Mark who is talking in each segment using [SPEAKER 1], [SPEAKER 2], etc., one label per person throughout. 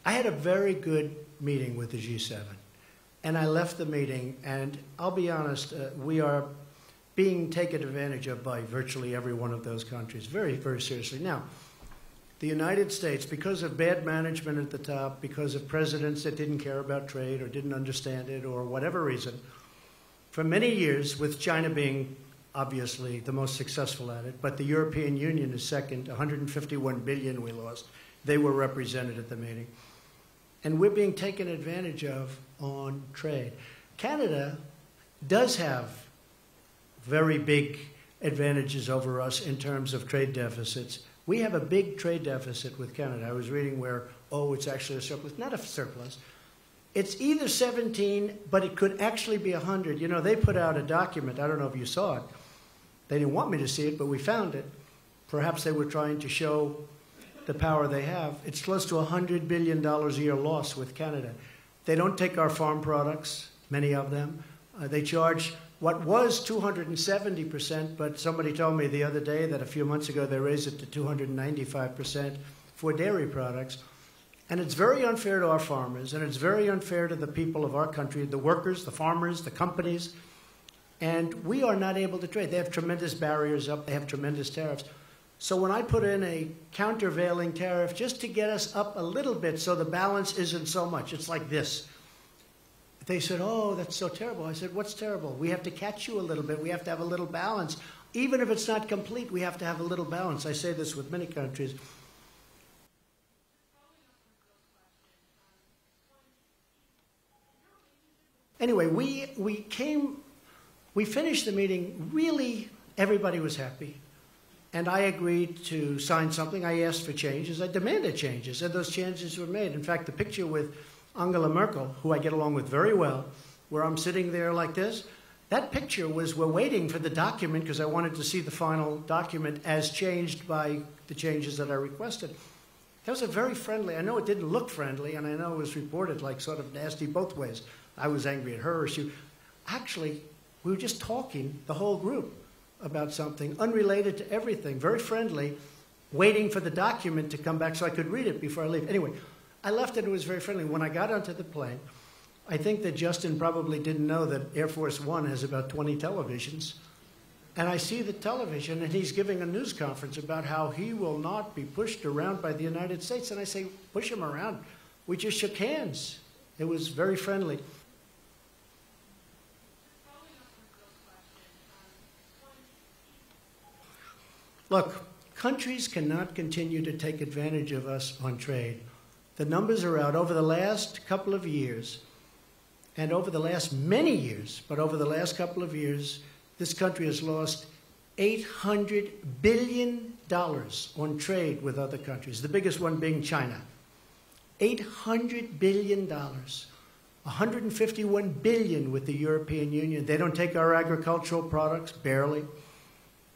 [SPEAKER 1] I had a very good meeting with the G7. And I left the meeting, and I'll be honest, we are being taken advantage of by virtually every one of those countries, very, very seriously. Now, the United States, because of bad management at the top, because of presidents that didn't care about trade or didn't understand it or whatever reason, for many years, with China being obviously the most successful at it, but the European Union is second, 151 billion we lost. They were represented at the meeting. And we're being taken advantage of on trade. Canada does have very big advantages over us in terms of trade deficits. We have a big trade deficit with Canada. I was reading where, oh, it's actually a surplus. Not a surplus. It's either 17, but it could actually be 100. You know, they put out a document. I don't know if you saw it. They didn't want me to see it, but we found it. Perhaps they were trying to show the power they have. It's close to $100 billion a year loss with Canada. They don't take our farm products, many of them. They charge what was 270%, but somebody told me the other day that a few months ago they raised it to 295% for dairy products. And it's very unfair to our farmers, and it's very unfair to the people of our country, the workers, the farmers, the companies. And we are not able to trade. They have tremendous barriers up. They have tremendous tariffs. So when I put in a countervailing tariff just to get us up a little bit so the balance isn't so much, it's like this. They said, oh, that's so terrible. I said, what's terrible? We have to catch you a little bit. We have to have a little balance. Even if it's not complete, we have to have a little balance. I say this with many countries. Anyway, we finished the meeting. Really, everybody was happy. And I agreed to sign something. I asked for changes. I demanded changes, and those changes were made. In fact, the picture with Angela Merkel, who I get along with very well, where I'm sitting there like this, that picture was, we're waiting for the document because I wanted to see the final document as changed by the changes that I requested. That was a very friendly, I know it didn't look friendly, and I know it was reported like sort of nasty both ways. I was angry at her. Actually, we were just talking, the whole group, about something unrelated to everything, very friendly, waiting for the document to come back so I could read it before I leave. Anyway, I left and it was very friendly. When I got onto the plane, I think that Justin probably didn't know that Air Force One has about 20 televisions. And I see the television, and he's giving a news conference about how he will not be pushed around by the United States. And I say, push him around. We just shook hands. It was very friendly. Look, countries cannot continue to take advantage of us on trade. The numbers are out. Over the last couple of years, and over the last many years, but over the last couple of years, this country has lost $800 billion on trade with other countries, the biggest one being China. $800 billion. $151 billion with the European Union. They don't take our agricultural products, barely.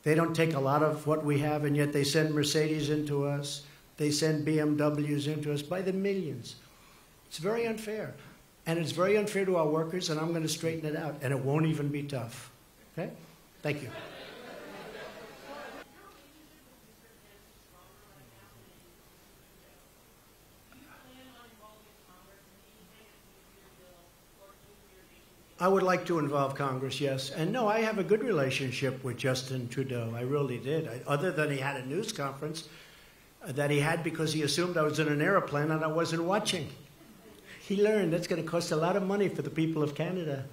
[SPEAKER 1] They don't take a lot of what we have, and yet they send Mercedes into us. They send BMWs into us by the millions. It's very unfair. And it's very unfair to our workers, and I'm going to straighten it out, and it won't even be tough. Okay? Thank you. I would like to involve Congress, yes. And no, I have a good relationship with Justin Trudeau. I really did. Other than he had a news conference that he had because he assumed I was in an airplane and I wasn't watching. He learned that's going to cost a lot of money for the people of Canada.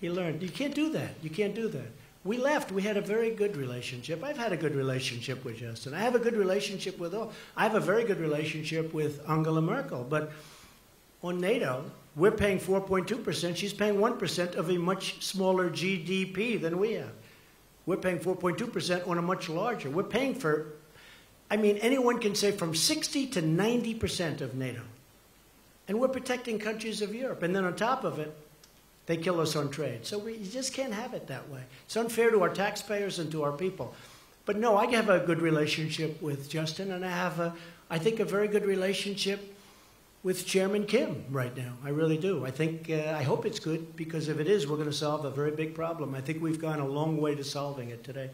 [SPEAKER 1] He learned. You can't do that. You can't do that. We left. We had a very good relationship. I've had a good relationship with Justin. I have a good relationship with all. I have a very good relationship with Angela Merkel. But on NATO, we're paying 4.2%. She's paying 1% of a much smaller GDP than we have. We're paying 4.2% on a much larger. We're paying for, I mean, anyone can say from 60 to 90% of NATO. And we're protecting countries of Europe. And then on top of it, they kill us on trade. So you just can't have it that way. It's unfair to our taxpayers and to our people. But no, I have a good relationship with Justin, and I have, I think, a very good relationship with Chairman Kim right now. I really do. I think, I hope it's good, because if it is, we're going to solve a very big problem. I think we've gone a long way to solving it today.